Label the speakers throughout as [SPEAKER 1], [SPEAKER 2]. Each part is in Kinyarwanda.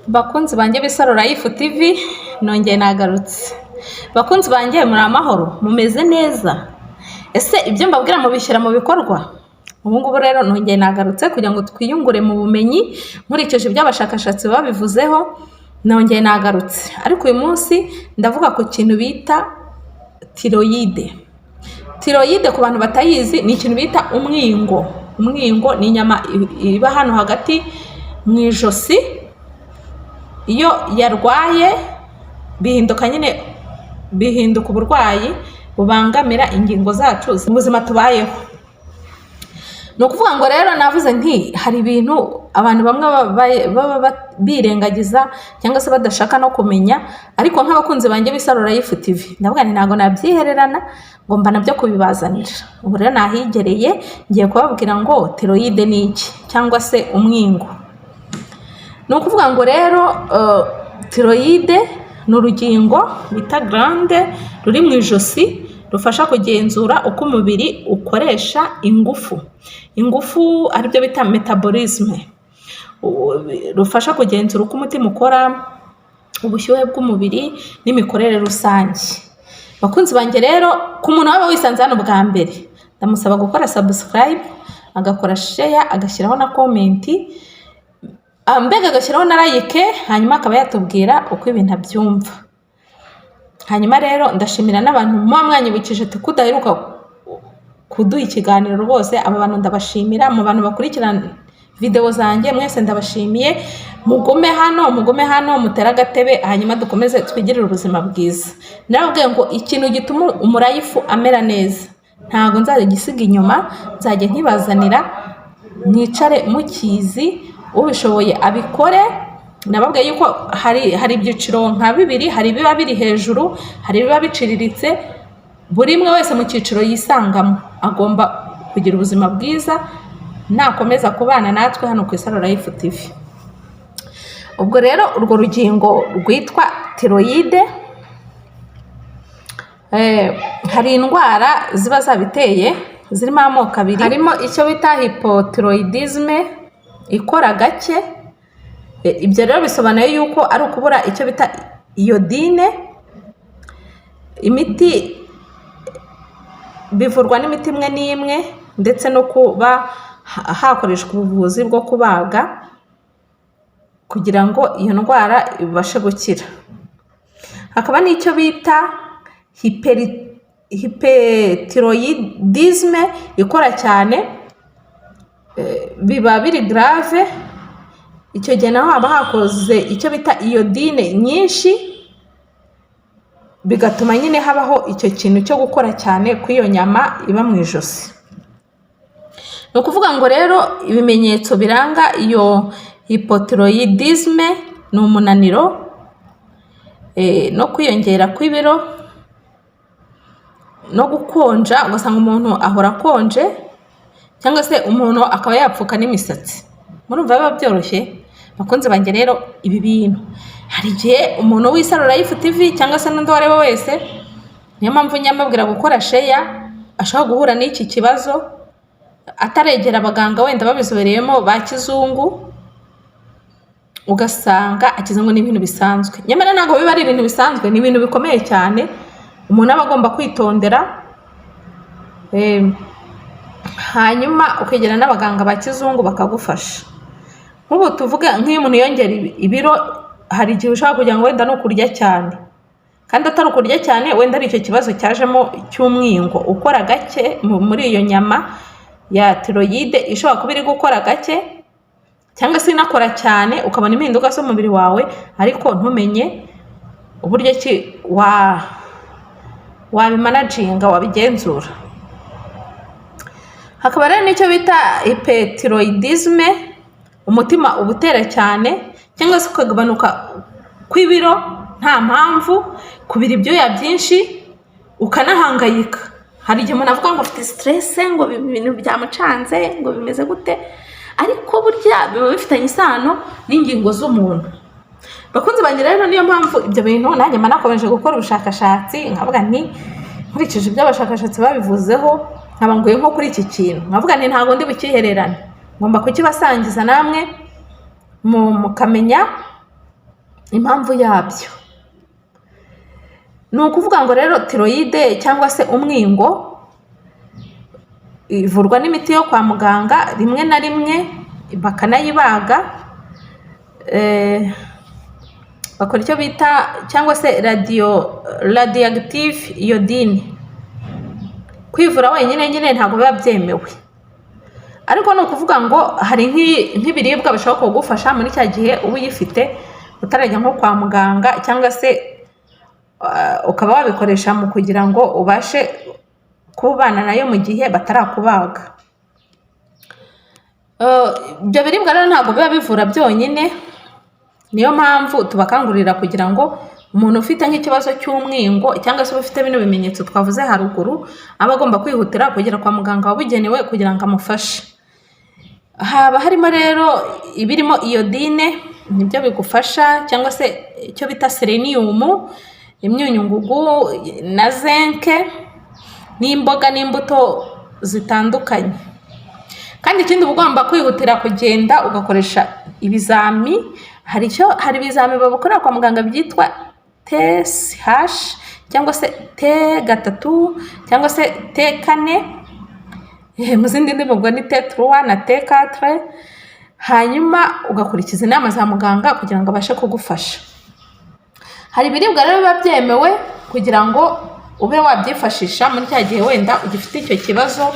[SPEAKER 1] Bakunzi banjye b'Isaro Life TV nongeye nagarutse. Bakunzi banjye muri amahoro, mumeze neza? Ese ibyo mbabwira mubishyira mu bikorwa? Ubu ngubu rero nongeye nagarutse kugira ngo twiyungure mu bumenyi nkurikije iby'abashakashatsi babivuzeho. Nongeye nagarutse, ariko uyu munsi ndavuga ku kintu bita tiroyide. Tiroyide ku bantu batayizi ni ikintu bita umwingo. Umwingo ni inyama iba hano hagati mu ijosi. Iyo yarwaye bihinduka uburwayi bubangamira ingingo zacu mu buzima tubayeho. Ni ukuvuga ngo rero navuze nti hari ibintu abantu bamwe baba birengagiza cyangwa se badashaka no kumenya, ariko nk'abakunzi banjye b'Isaro Life TV ndavuga nti ntago nabyihererana ngo mba nabyo kubibazanira. Ubu rero nahigereye ngiye kubabwira ngo tiroyide ni iki cyangwa se umwingo. Ni ukuvuga ngo rero tiroyide ni urugingo bita glande ruri mu ijosi rufasha kugenzura uko umubiri ukoresha ingufu aribyo bita metabolisme. Rufasha kugenzura uko umutima ukora, ubushyuhe bw'umubiri n'imikorere rusange. Bakunzi banjye rero, ku muntu waba wisanze hano bwa mbere, ndamusaba gukora subscribe, agakora share, agashyiraho na comment, mbega agashyiraho na like, hanyuma akaba yatubwira uko ibintu abyumva. Hanyuma rero ndashimira n'abantu muba mwanyibukije tukudaheruka kuduha ikiganiro rwose. Aba bantu ndabashimira, mu bantu bakurikirana video zanjye mwese ndabashimiye. Mugume hano mutera agatebe, hanyuma dukomeze twigirire ubuzima bwiza. Narabwiye ngo ikintu gituma umurayifu amera neza ntago nzajya gisiga inyuma, nzajya nkibazanira, mwicare mukizi, ubishoboye abikore. Nababwiye yuko hari ibyiciro nka bibiri, hari biba biri hejuru, hari biba biciriritse. Buri umwe wese mu cyiciro yisangamo agomba kugira ubuzima bwiza nakomeza kubana natwe hano ku Isaro Life TV. Ubwo rero urwo rugingo rwitwa tiroyide, hari indwara ziba zabiteye zirimo amoko abiri. Harimo icyo bita hypothyroidisme ikora gake. Ibyo rero bisobanuye yuko ari ukubura icyo bita iodine. Imiti bivurwa n'imiti imwe n'imwe, ndetse no kuba hakoreshwa ubuvuzi bwo kubaga kugira ngo iyo ndwara ibashe gukira. Hakaba n'icyo bita hyperthyroidisme ikora cyane, biba biri grave. Icyo gihe naho haba hakoze icyo bita iodine nyinshi, bigatuma nyine habaho icyo kintu cyo gukora cyane kw'iyo nyama iba mu ijosi. Ni ukuvuga ngo rero ibimenyetso biranga iyo hypothyroidisme ni umunaniro, no kwiyongera kw'ibiro, no gukonja. Ugasanga umuntu ahora akonje, cyangwa se umuntu akaba yapfuka n'imisatsi. Murumva biba byoroshye? Bakunze banjye rero, ibi bintu hari igihe umuntu w'Isaro Life TV cyangwa se n'undi wari wese, niyo mpamvu nyamabwira gukora share, ashaka guhura n'iki kibazo ataregera abaganga wenda babizobereyemo ba kizungu, ugasanga akize ngo ni ibintu bisanzwe. Nyamara ntabwo biba ari ibintu bisanzwe, ni ibintu bikomeye cyane umuntu aba agomba kwitondera. Hanyuma ukegera n'abaganga ba kizungu bakagufasha. Nk'ubu tuvuga nk'iyo umuntu yongera ibiro, hari igihe ushaka kugira ngo wenda no kurya cyane, kandi atari ukurya cyane, wenda ari icyo kibazo cyajemo cy'umwingo ukora gake muri iyo nyama ya tiroyide. Ishobora kuba iri gukora gake cyangwa se inakora cyane, ukabona impinduka z'umubiri wawe, ariko ntumenye uburyo ki wabimanaginga, wabigenzura. Hakaba rero n'icyo bita hyperthyroidisme, umutima ubutera cyane cyangwa se ukagabanuka kw'ibiro nta mpamvu, kubira ibyuya byinshi, ukanahangayika. Hari igihe umuntu avuga ngo afite stress, ngo ibintu byamucanze, ngo bimeze gute, ariko burya biba bifitanye isano n'ingingo z'umuntu. Bakunze banjye rero, niyo mpamvu ibyo bintu nanjye nakomeje gukora ubushakashatsi, nkavuga nti nkurikije ibyo abashakashatsi babivuzeho, nkaba nguye nko kuri iki kintu, nkavuga nti ntago ndi bukihererane, ngomba kukibasangiza namwe mukamenya impamvu yabyo. Ni ukuvuga ngo rero tiroyide cyangwa se umwingo ivurwa n'imiti yo kwa muganga, rimwe na rimwe bakanayibaga, bakora icyo bita cyangwa se radioactive iodine. Kwivura wenyine nyine ntabwo biba byemewe, ariko ni ukuvuga ngo hari nk'ibiribwa bishobora kugufasha muri cya gihe uba uyifite utarajya nko kwa muganga, cyangwa se ukaba wabikoresha mu kugira ngo ubashe kubana nayo mu gihe batarakubaga. Ibyo biribwa rero ntabwo biba bivura byonyine, niyo mpamvu tubakangurira kugira ngo umuntu ufite nk'ikibazo cy'umwingo cyangwa se ufite bino bimenyetso twavuze haruguru aba agomba kwihutira kugera kwa muganga wabugenewe kugira ngo amufashe. Haba harimo rero ibirimo iodine, nibyo bigufasha, cyangwa se icyo bita selenium, imyunyungugu na zinc, n'imboga n'imbuto zitandukanye. Kandi ikindi uba ugomba kwihutira kugenda ugakoresha ibizami. Hari ibizami babakorera kwa muganga byitwa TSH cyangwa se T3 cyangwa se T4, mu zindi ndimi ubwo ni T3 na T4. Hanyuma ugakurikiza inama za muganga kugira ngo abashe kugufasha. Hari ibiribwa rero biba byemewe kugira ngo ube wabyifashisha muri cya gihe wenda ugifite icyo kibazo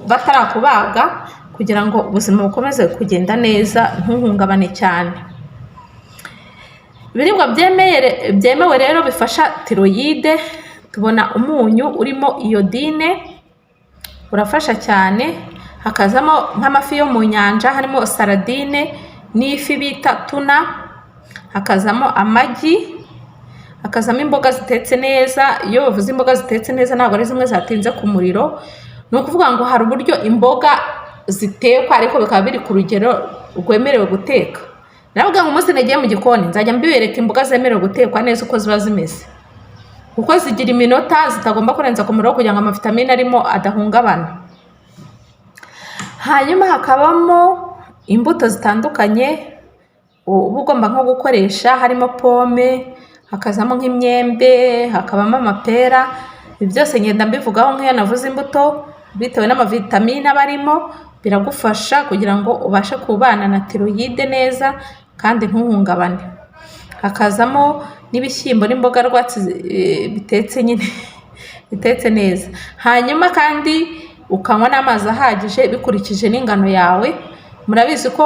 [SPEAKER 1] batarakubaga, kugira ngo ubuzima bukomeze kugenda neza, ntuhungabane cyane. Ibiribwa byemewe rero bifasha tiroyide, tubona umunyu urimo iodine urafasha cyane, hakazamo nk'amafi yo mu nyanja harimo saradine n'ifi bita tuna, hakazamo amagi, hakazamo imboga zitetse neza. Iyo bavuze imboga zitetse neza ntabwo ari zimwe zatinze ku muriro, ni ukuvuga ngo hari uburyo imboga zitekwa ariko bikaba biri ku rugero rwemerewe guteka. Navuga ngo umunsi nagiye mu gikoni nzajya mbibereka imboga zemerewe gutekwa neza uko ziba zimeze, kuko zigira iminota zitagomba kurenza ku muriro kugira ngo amavitamine arimo adahungabana. Hanyuma hakabamo imbuto zitandukanye uba ugomba nko gukoresha, harimo pome, hakazamo nk'imyembe, hakabamo amapera. Ibi byose ngenda mbivugaho nk'iyo navuze imbuto, bitewe n'amavitamine aba arimo, biragufasha kugira ngo ubashe kubana na tiroyide neza kandi ntuhungabane. Hakazamo n'ibishyimbo n'imboga rwatsi bitetse neza. Hanyuma kandi ukanywa n'amazi ahagije bikurikije n'ingano yawe. Murabizi ko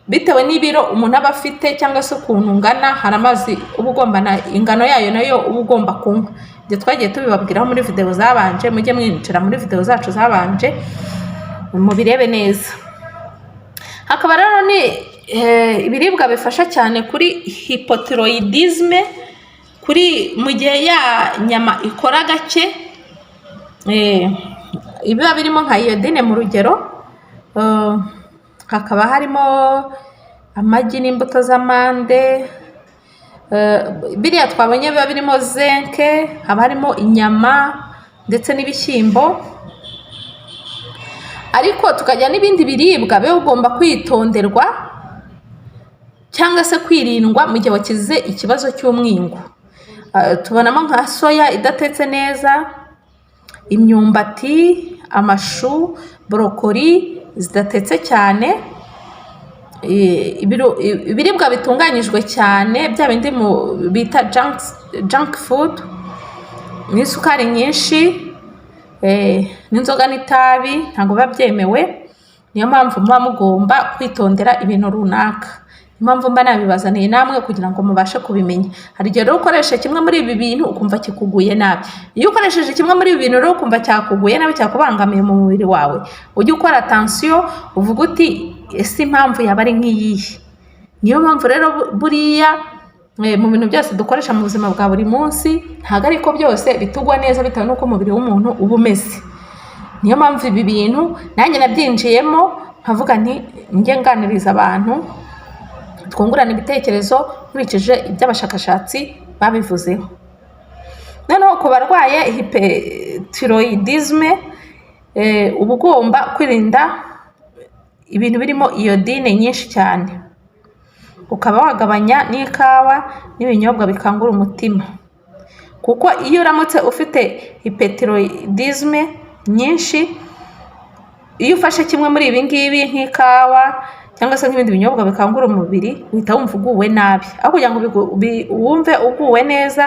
[SPEAKER 1] bitewe n'ibiro umuntu aba afite cyangwa se ukuntu ungana, hari amazi uba ugomba ingano yayo nayo uba ugomba kunywa. Ibyo twagiye tubibabwiraho muri video zabanje, mujye mwinjira muri video zacu zabanje mubirebe neza. Hakaba rero ni ibiribwa bifasha cyane kuri hypothyroidism, kuri mu gihe ya nyama ikora gake, ibiba birimo nka iodine mu rugero. Hakaba harimo amagi n'imbuto z'amande, biriya twabonye biba birimo zinc, haba harimo inyama ndetse n'ibishyimbo. Ariko tukajya n'ibindi biribwa biba ugomba kwitonderwa cyangwa se kwirindwa mu gihe wakize ikibazo cy'umwingo. Tubonamo nka soya idatetse neza, imyumbati, amashu, brokoli zidatetse cyane, ibiribwa bitunganyijwe cyane, bya bindi bita junk food, n'isukari nyinshi, n'inzoga n'itabi ntabwo biba byemewe. Niyo mpamvu muba mugomba kwitondera ibintu runaka. Impamvu mba nabibazaniye namwe kugira ngo mubashe kubimenya. Hari igihe rero ukoresha kimwe muri ibi bintu ukumva kikuguye nabi. Iyo ukoresheje kimwe muri ibi bintu rero ukumva cyakuguye nabi, cyakubangamiye mu mubiri wawe, ujye ukora attention, uvuga uti ese impamvu yaba ari nk'iyihe. Niyo mpamvu rero buriya mu bintu byose dukoresha mu buzima bwa buri munsi ntabwo ariko byose bitugwa neza bitewe n'uko umubiri w'umuntu uba umeze. Niyo mpamvu ibi bintu nanjye nabyinjiyemo nkavuga nti njye nganiriza abantu, twungurana ibitekerezo nkurikije iby'abashakashatsi babivuzeho. Noneho ku barwaye hypothyroidism uba ugomba kwirinda ibintu birimo iodine nyinshi cyane. ukaba wagabanya n'ikawa n'ibinyobwa bikangura umutima, kuko iyo uramutse ufite hyperthyroidisme nyinshi, iyo ufashe kimwe muri ibi ngibi nk'ikawa cyangwa se nk'ibindi binyobwa bikangura umubiri, uhita wumva uguwe nabi, aho kugira ngo wumve uguwe neza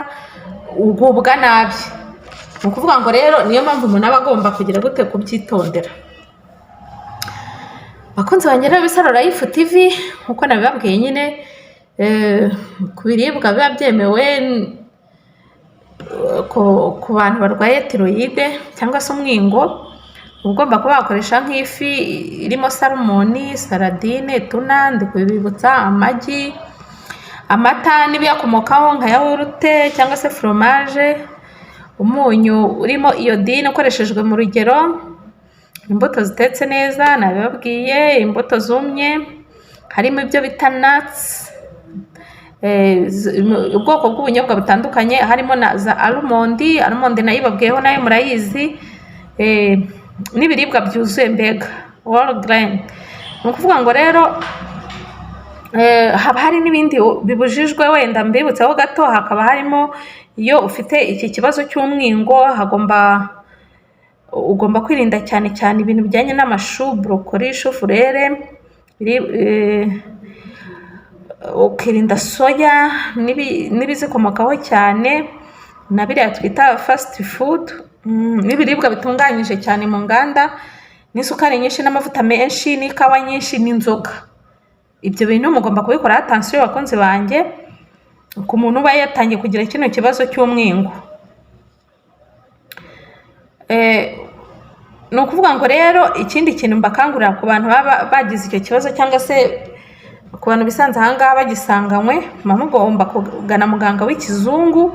[SPEAKER 1] ugubwa nabi. Ni ukuvuga ngo rero niyo mpamvu umuntu aba agomba kugira gute kubyitondera. Bakunzi banjye rero Isaro Life TV nkuko nabibabwiye nyine, ku biribwa biba byemewe ku bantu barwaye tiroyide cyangwa se umwingo, ugomba kuba wakoresha nk'ifi irimo salmoni, saradine, tuna, ndi kubibutsa amagi, amata n'ibiyakomokaho nka yawurute cyangwa se fromage, umunyu urimo iodine ukoreshejwe mu rugero, imbuto zitetse neza nabibabwiye, imbuto zumye, harimo ibyo bita nuts, ubwoko bw'ubunyobwa butandukanye, harimo na za almond nayo ibabwiyeho nayo murayizi, n'ibiribwa byuzuye mbega whole grain. Ni ukuvuga ngo rero haba hari n'ibindi bibujijwe, wenda mbibutseho gato, hakaba harimo iyo ufite iki kibazo cy'umwingo ugomba kwirinda cyane cyane ibintu bijyanye n'amashu, brocoli, shufurere, ukirinda soya n'ibizikomokaho cyane, na biriya twita fast food, n'ibiribwa bitunganyije cyane mu nganda, n'isukari nyinshi n'amavuta menshi n'ikawa nyinshi n'inzoga. Ibyo bintu mugomba kubikora attention bakunzi banjye, ku muntu uba yatangiye kugira kino kibazo cy'umwingo. Ni ukuvuga ngo rero ikindi kintu mbakangurira ku bantu baba bagize icyo kibazo cyangwa se ku bantu bisanze aha ngaha bagisanganywe, muba mugomba kugana muganga w'ikizungu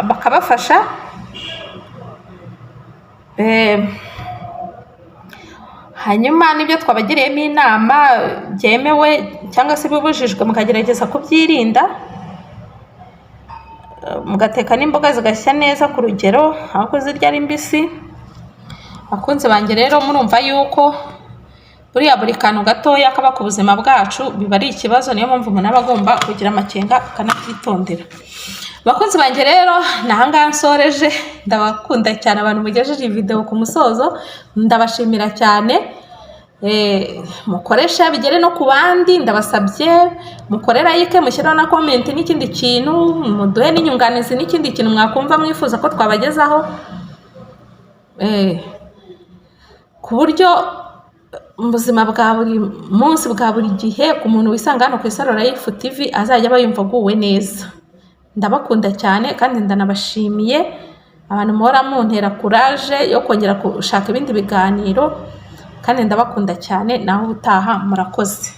[SPEAKER 1] bakabafasha. Hanyuma n'ibyo twabagiriyemo inama byemewe cyangwa se bibujijwe mukagerageza kubyirinda, mugateka n'imboga zigashya neza ku rugero aho kuzirya ari mbisi. Bakunzi banjye rero murumva yuko buri kantu gatoya kaba ku buzima bwacu biba ari ikibazo, niyo mpamvu umuntu aba agomba kugira amakenga akanabyitondera. Bakunzi banjye rero nahangaha nsoreje, ndabakunda cyane abantu mugejeje iyi video ku musozo, ndabashimira cyane. Mukoresha bigere no ku bandi, ndabasabye mukore like, mushyiraho na comment n'ikindi kintu, muduhe n'inyunganizi n'ikindi kintu mwakumva mwifuza ko twabagezaho, ku buryo mu buzima bwa buri munsi bwa buri gihe ku muntu wisanga hano ku Isaro Life TV azajya bayumva aguwe neza. Ndabakunda cyane kandi ndanabashimiye abantu muhora muntera courage yo kongera gushaka ibindi biganiro, kandi ndabakunda cyane. Naho ubutaha murakoze.